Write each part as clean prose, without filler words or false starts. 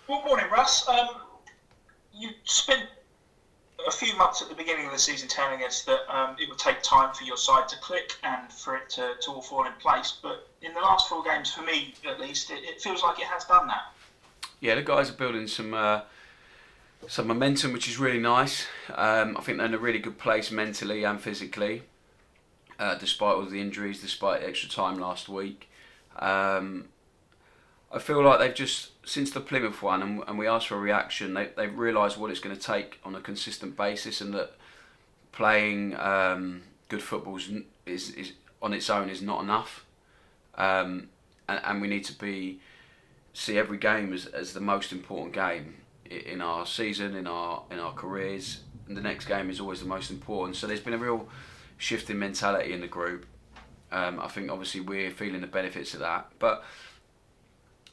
Well, morning, Russ. You spent a few months at the beginning of the season telling us that it would take time for your side to click and for it to all fall in place. But in the last four games, for me at least, it feels like it has done that. Yeah, the guys are building some momentum, which is really nice. I think they're in a really good place mentally and physically, despite all the injuries, despite extra time last week. Um, I feel like they've just since the Plymouth one, and we asked for a reaction. They've realised what it's going to take on a consistent basis, and that playing good football is on its own is not enough. And we need to see every game as the most important game in our season, in our careers. And the next game is always the most important. So there's been a real shift in mentality in the group. I think obviously we're feeling the benefits of that, but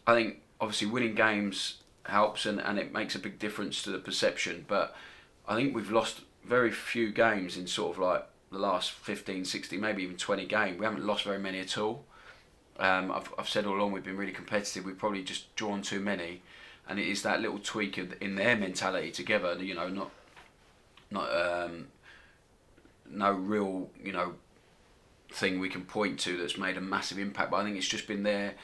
I think obviously winning games helps, and it makes a big difference to the perception. But I think we've lost very few games in sort of like the last 15, 16, maybe even 20 games. We haven't lost very many at all. I've said all along we've been really competitive. We've probably just drawn too many, and it is that little tweak in their mentality together. Not no real thing we can point to that's made a massive impact. But I think it's just been their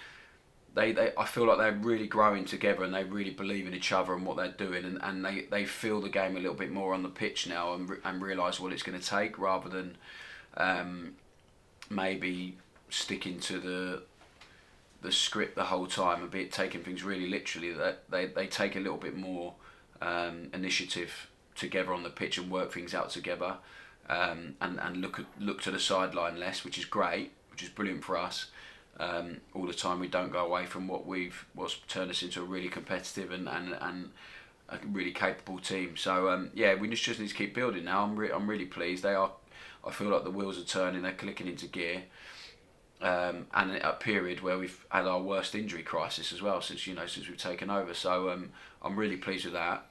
I feel like they're really growing together, and they really believe in each other and what they're doing, and they feel the game a little bit more on the pitch now, and realise what it's going to take, rather than maybe sticking to the script the whole time, a bit taking things really literally. That they take a little bit more initiative together on the pitch and work things out together, and look to the sideline less, which is great, which is brilliant for us. All the time we don't go away from what's turned us into a really competitive and a really capable team. So yeah, we just need to keep building now. I'm really pleased. I feel like the wheels are turning. They're clicking into gear. And at a period where we've had our worst injury crisis as well since we've taken over. So I'm really pleased with that,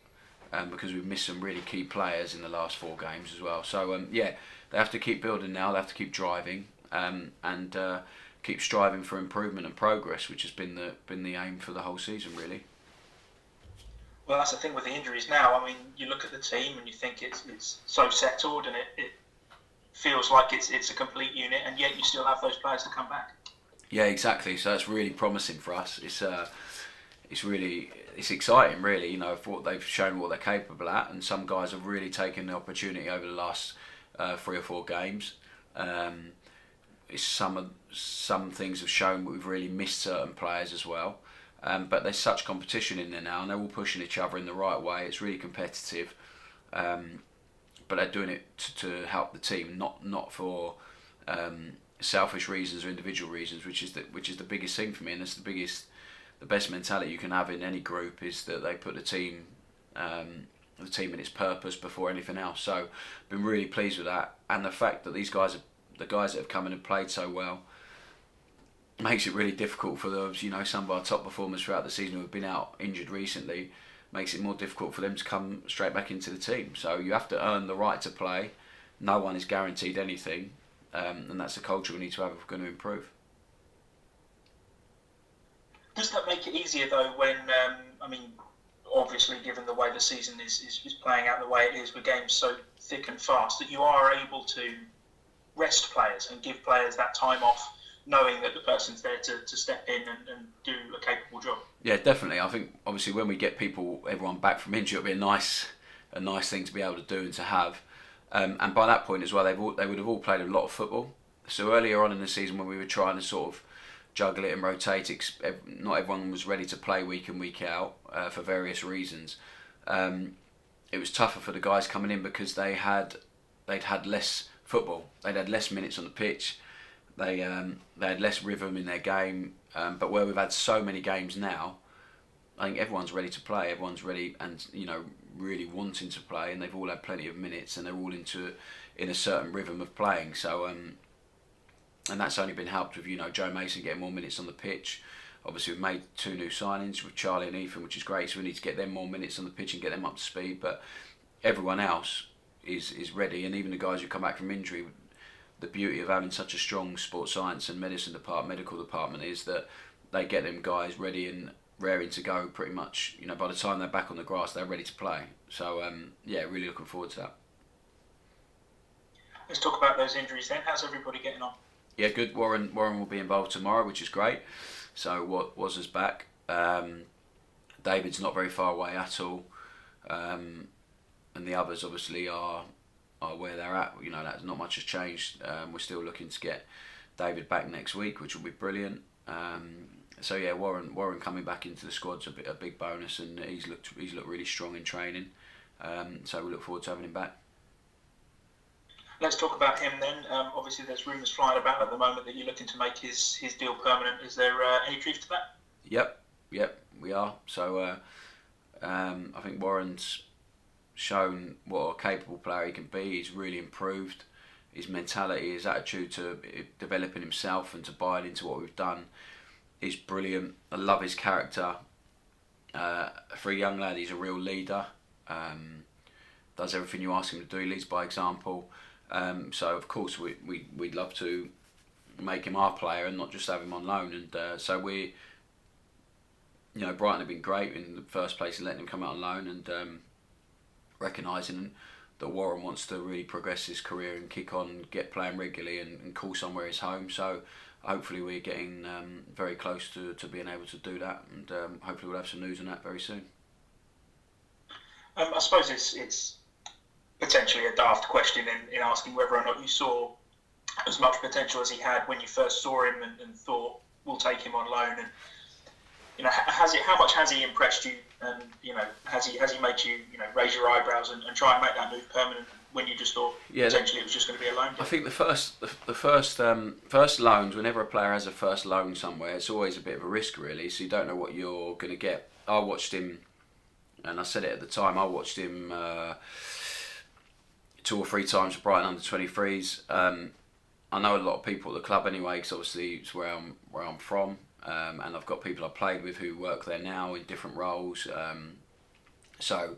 because we've missed some really key players in the last four games as well. So yeah, they have to keep building now. They have to keep driving, and keep striving for improvement and progress, which has been the aim for the whole season, really. Well, that's the thing with the injuries now. I mean, you look at the team and you think it's so settled, and it feels like it's a complete unit, and yet you still have those players to come back. Yeah, exactly. So that's really promising for us. It's exciting, really. For what they've shown, what they're capable at, and some guys have really taken the opportunity over the last 3 or 4 games. Some things have shown we've really missed certain players as well. But there's such competition in there now, and they're all pushing each other in the right way. It's really competitive, but they're doing it to help the team, not for selfish reasons or individual reasons, which is the biggest thing for me, and that's the best mentality you can have in any group, is that they put the team and its purpose before anything else. So, been really pleased with that, and the fact that the guys that have come in and played so well, makes it really difficult for those, some of our top performers throughout the season who have been out injured recently, makes it more difficult for them to come straight back into the team. So you have to earn the right to play. No one is guaranteed anything, and that's the culture we need to have if we're going to improve. Does that make it easier though when, I mean, obviously given the way the season is playing out the way it is with games so thick and fast, that you are able to rest players and give players that time off, knowing that the person's there to step in and do a capable job? Yeah, definitely. I think obviously when we get everyone back from injury, it'll be a nice thing to be able to do and to have. And by that point as well, they would have all played a lot of football. So earlier on in the season, when we were trying to sort of juggle it and rotate, not everyone was ready to play week in, week out, for various reasons. It was tougher for the guys coming in because they'd had less football. They'd had less minutes on the pitch. They had less rhythm in their game. But where we've had so many games now, I think everyone's ready to play. Everyone's ready and really wanting to play, and they've all had plenty of minutes, and they're all in a certain rhythm of playing. So and that's only been helped with Joe Mason getting more minutes on the pitch. Obviously, we've made 2 new signings with Charlie and Ethan, which is great. So we need to get them more minutes on the pitch and get them up to speed. But everyone else is ready, and even the guys who come back from injury. The beauty of having such a strong sports science and medical department is that they get them guys ready raring to go pretty much. By the time they're back on the grass, they're ready to play. So yeah, really looking forward to that. Let's talk about those injuries then. How's everybody getting on? Yeah, good. Warren will be involved tomorrow, which is great. So what was us back? David's not very far away at all, and the others obviously are where they're at. That not much has changed. We're still looking to get David back next week, which will be brilliant. So yeah, Warren coming back into the squad's a big bonus, and he's looked really strong in training. So we look forward to having him back. Let's talk about him then. Obviously, there's rumours flying about at the moment that you're looking to make his deal permanent. Is there any truth to that? Yep, we are. So I think Warren's shown what a capable player he can be. He's really improved. His mentality, his attitude to developing himself and to buying into what we've done is brilliant. I love his character. For a young lad, he's a real leader. Does everything you ask him to do. He leads by example. So of course we'd love to make him our player and not just have him on loan. And so Brighton have been great in the first place in letting him come out on loan, and recognising that Warren wants to really progress his career and kick on, and get playing regularly, and call somewhere his home. So hopefully we're getting very close to being able to do that, and hopefully we'll have some news on that very soon. I suppose it's potentially a daft question in asking whether or not you saw as much potential as he had when you first saw him and thought, we'll take him on loan. And how much has he impressed you? And has he made you raise your eyebrows and try and make that move permanent when you just thought potentially it was just going to be a loan deal? I think the first loans, whenever a player has a first loan somewhere, it's always a bit of a risk really. So you don't know what you're going to get. I watched him, and I said it at the time. I watched him 2 or 3 times for Brighton under 23s. I know a lot of people at the club anyway, because obviously it's where I'm from. And I've got people I've played with who work there now in different roles. So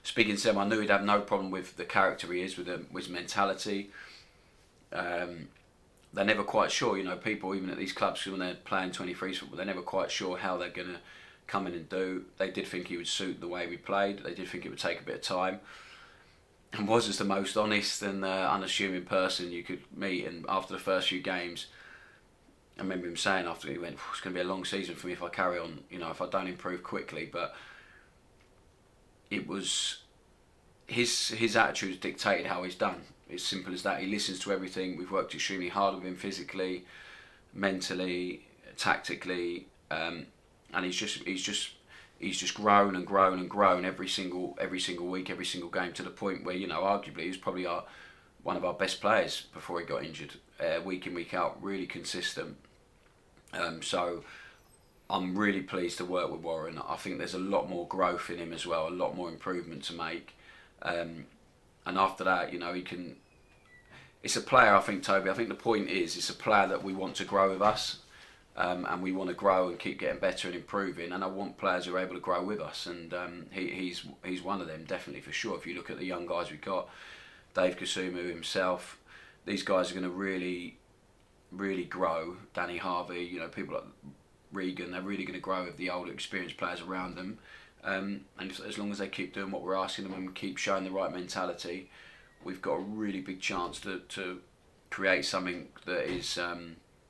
speaking to them, I knew he'd have no problem with the character he is, with his mentality. They're never quite sure, people even at these clubs when they're playing 23s football, they're never quite sure how they're going to come in and do. They did think he would suit the way we played. They did think it would take a bit of time. And was just the most honest and unassuming person you could meet. And after the first few games, I remember him saying after he went, it's going to be a long season for me if I carry on, if I don't improve quickly. But it was his attitude dictated how he's done. It's simple as that. He listens to everything. We've worked extremely hard with him physically, mentally, tactically, and he's just grown and grown and grown every single week, every single game, to the point where arguably he was probably one of our best players before he got injured. Week in, week out, really consistent. So I'm really pleased to work with Warren. I think there's a lot more growth in him as well, a lot more improvement to make. And after that, he can. It's a player, I think, Toby. I think the point is, it's a player that we want to grow with us, and we want to grow and keep getting better and improving. And I want players who are able to grow with us, and he's one of them, definitely, for sure. If you look at the young guys we've got, Dave Kasumu himself, these guys are going to really, really grow. Danny Harvey, people like Regan, they're really going to grow with the older, experienced players around them. And as long as they keep doing what we're asking them and keep showing the right mentality, we've got a really big chance to create something that is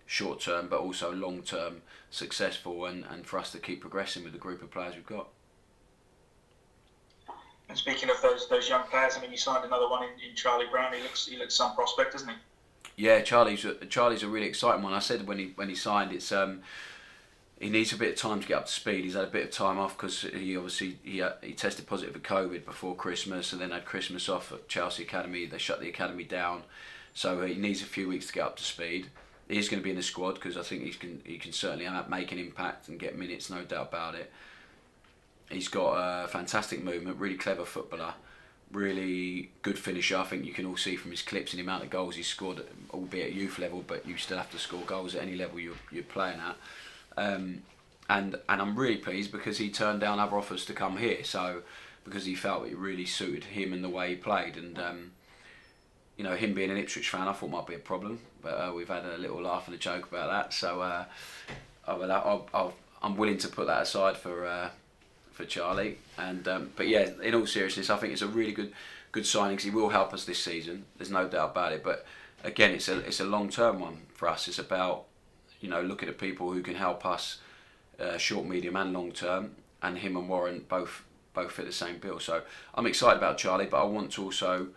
short term but also long term successful, and for us to keep progressing with the group of players we've got. And speaking of those young players, you signed another one in Charlie Brown. He looks some prospect, doesn't he? Yeah, Charlie's a really exciting one. I said when he signed, it's he needs a bit of time to get up to speed. He's had a bit of time off because he tested positive for COVID before Christmas, and then had Christmas off at Chelsea Academy. They shut the academy down, so he needs a few weeks to get up to speed. He's going to be in the squad because I think he can certainly make an impact and get minutes, no doubt about it. He's got a fantastic movement, really clever footballer, really good finisher. I think you can all see from his clips and the amount of goals he's scored, albeit at youth level, but you still have to score goals at any level you're playing at. And I'm really pleased because he turned down other offers to come here, so because he felt it really suited him and the way he played. And him being an Ipswich fan, I thought might be a I'm willing to put that aside for Charlie. And but yeah, in all seriousness, I think it's a really good signing because he will help us this season. There's no doubt about it. But again, it's a long term one for us. It's about looking at people who can help us short, medium, and long term. And him and Warren both fit the same bill. So I'm excited about Charlie, but I want to also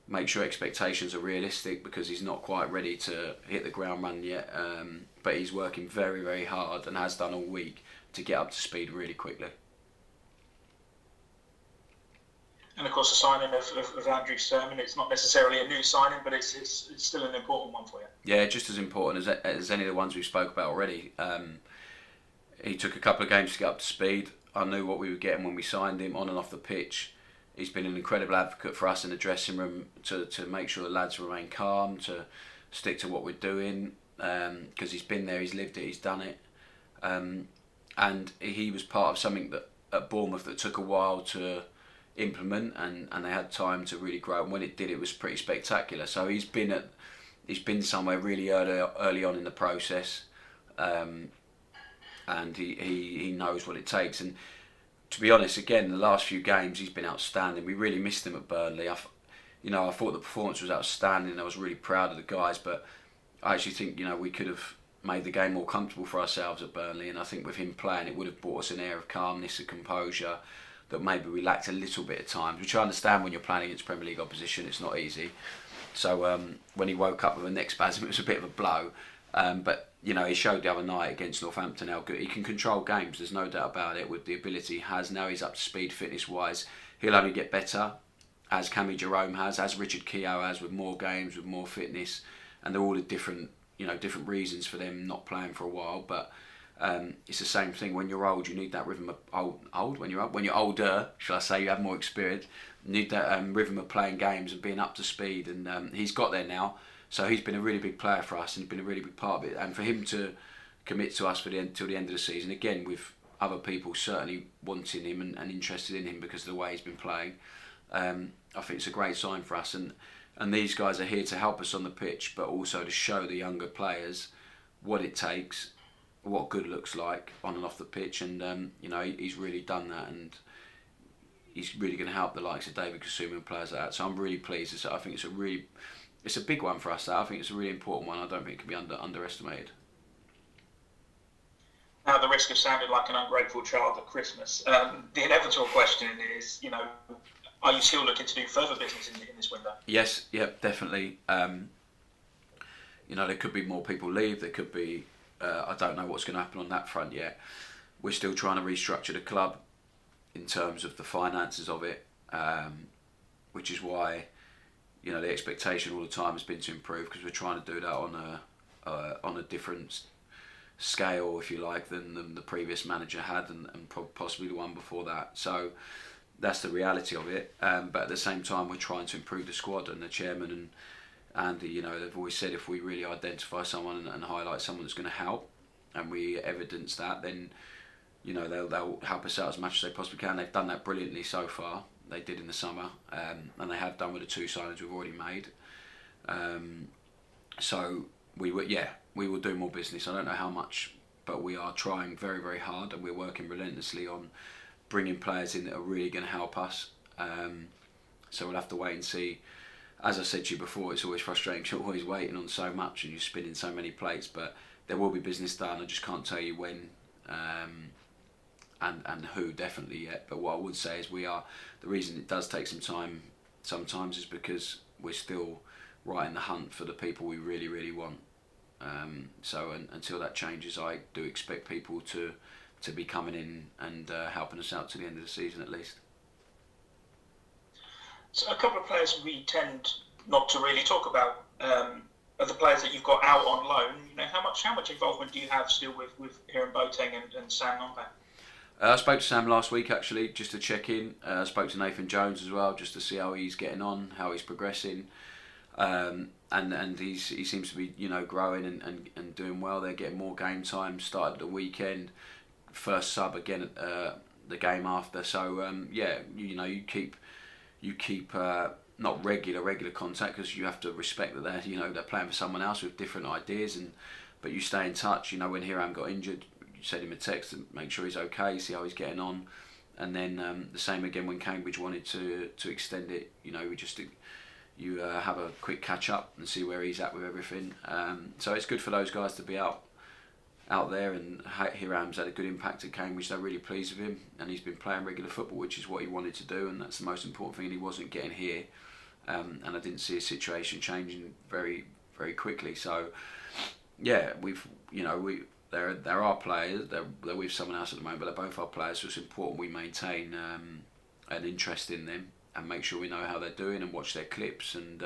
make sure expectations are realistic because he's not quite ready to hit the ground running yet. But he's working very, very hard and has done all week to get up to speed really quickly. And of course, the signing of Andrew Surman, it's not necessarily a new signing, but it's still an important one for you. Yeah, just as important as any of the ones we spoke about already. He took a couple of games to get up to speed. I knew what we were getting when we signed him on and off the pitch. He's been an incredible advocate for us in the dressing room to make sure the lads remain calm, to stick to what we're doing, because he's been there, he's lived it, he's done it. And he was part of something that at Bournemouth that took a while to implement, and they had time to really grow. And when it did, it was pretty spectacular. So he's been somewhere really early on in the process, and he knows what it takes. And to be honest, again, the last few games he's been outstanding. We really missed him at Burnley. I thought the performance was outstanding. I was really proud of the guys, but I actually think we could have made the game more comfortable for ourselves at Burnley. And I think with him playing, it would have brought us an air of calmness and composure that maybe we lacked a little bit at times, which I understand when you're playing against Premier League opposition, it's not easy. So when he woke up with a neck spasm, it was a bit of a blow. But he showed the other night against Northampton how good he can control games. There's no doubt about it. With the ability he has now, he's up to speed fitness wise. He'll only get better, as Cammy Jerome has, as Richard Keogh has, with more games, with more fitness, and they're all at different reasons for them not playing for a while. But it's the same thing. When you're old, you need that rhythm of when you're older, shall I say, you have more experience. You need that rhythm of playing games and being up to speed, and he's got there now. So he's been a really big player for us and been a really big part of it. And for him to commit to us till the end of the season, again with other people certainly wanting him and interested in him because of the way he's been playing, I think it's a great sign for us. And these guys are here to help us on the pitch, but also to show the younger players what it takes, what good looks like on and off the pitch. And he's really done that, and he's really going to help the likes of David Kasuma and players like that. So I'm really pleased. I think it's a big one for us. I think it's a really important one. I don't think it can be underestimated. Now, the risk of sounding like an ungrateful child at Christmas, the inevitable question is, are you still looking to do further business in this window? Yes, yeah, definitely. There could be more people leave. There could be, I don't know what's going to happen on that front yet. We're still trying to restructure the club in terms of the finances of it, which is why the expectation all the time has been to improve, because we're trying to do that on a different scale, if you like, than the previous manager had, and possibly the one before that. So that's the reality of it. But at the same time, we're trying to improve the squad, and the chairman and Andy, they've always said if we really identify someone and highlight someone that's going to help, and we evidence that, then they'll help us out as much as they possibly can. They've done that brilliantly so far. They did in the summer, and they have done with the two signings we've already made. So we will do more business. I don't know how much, but we are trying very, very hard, and we're working relentlessly on bringing players in that are really going to help us. So we'll have to wait and see. As I said to you before, it's always frustrating. You're always waiting on so much, and you're spinning so many plates. But there will be business done. I just can't tell you when. And who definitely yet, but what I would say is the reason it does take some time sometimes is because we're still right in the hunt for the people we really, really want. So until that changes, I do expect people to be coming in and helping us out to the end of the season at least. So a couple of players we tend not to really talk about are the players that you've got out on loan. How much involvement do you have still with Hiram Boateng and Sam Nombe? I spoke to Sam last week actually, just to check in. I spoke to Nathan Jones as well, just to see how he's getting on, how he's progressing, and he seems to be growing and doing well. They're getting more game time. Started at the weekend, first sub again at the game after. So you keep not regular contact, because you have to respect that they're playing for someone else with different ideas, but you stay in touch. When Hiram got injured, send him a text and make sure he's okay, see how he's getting on. And then the same again when Cambridge wanted to extend it. You have a quick catch up and see where he's at with everything. So it's good for those guys to be out there, and Hiram's had a good impact at Cambridge. They're really pleased with him, and he's been playing regular football, which is what he wanted to do, and that's the most important thing. And he wasn't getting here, and I didn't see his situation changing very, very quickly. So yeah, there are players. They're with someone else at the moment, but they're both our players. So it's important we maintain an interest in them and make sure we know how they're doing and watch their clips. And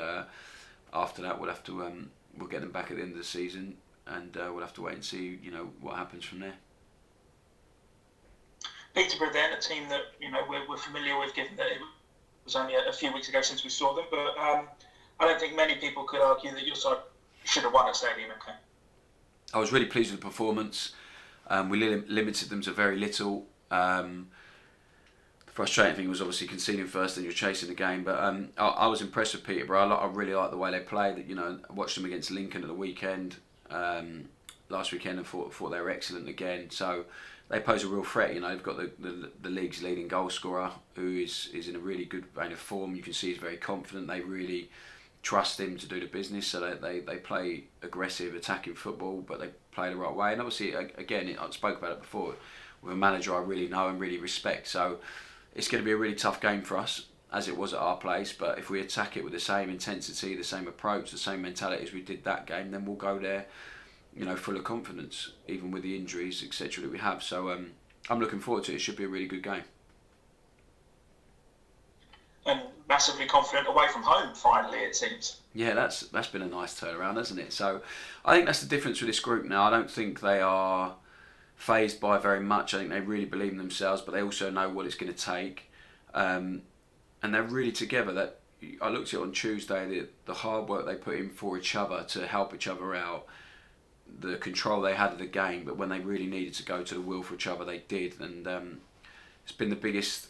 after that, we'll have to we'll get them back at the end of the season, and we'll have to wait and see what happens from there. Peterborough, then, a team that we're familiar with, given that it was only a few weeks ago since we saw them. But I don't think many people could argue that your side should have won at Stadium MK. I was really pleased with the performance. We limited them to very little. The frustrating thing was obviously conceding first, and you're chasing the game. But I was impressed with Peterborough. I really like the way they played. I watched them against Lincoln at the weekend, last weekend, and thought they were excellent again. So they pose a real threat. They've got the league's leading goal scorer, who is in a really good vein of form. You can see he's very confident. They really trust him to do the business, so they play aggressive, attacking football, but they play the right way. And obviously, again, I spoke about it before, with a manager I really know and really respect. So it's going to be a really tough game for us, as it was at our place. But if we attack it with the same intensity, the same approach, the same mentality as we did that game, then we'll go there, full of confidence, even with the injuries, etc. that we have. So I'm looking forward to it. It should be a really good game. And massively confident away from home, finally, it seems. Yeah, that's been a nice turnaround, hasn't it? So I think that's the difference with this group now. I don't think they are fazed by very much. I think they really believe in themselves, but they also know what it's going to take. And they're really together. That I looked at it on Tuesday, the hard work they put in for each other to help each other out, the control they had of the game, but when they really needed to go to the wheel for each other, they did. And it's been the biggest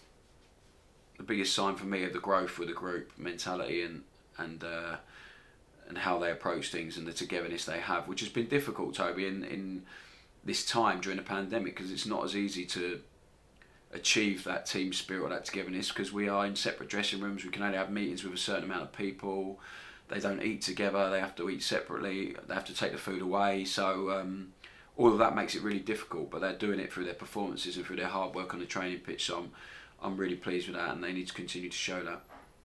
sign for me of the growth with the group mentality and how they approach things and the togetherness they have, which has been difficult, Toby, in this time during the pandemic, because it's not as easy to achieve that team spirit or that togetherness, because we are in separate dressing rooms. We can only have meetings with a certain amount of people. They don't eat together. They have to eat separately. They have to take the food away. So all of that makes it really difficult, but they're doing it through their performances and through their hard work on the training pitch. So I'm really pleased with that, and they need to continue to show that.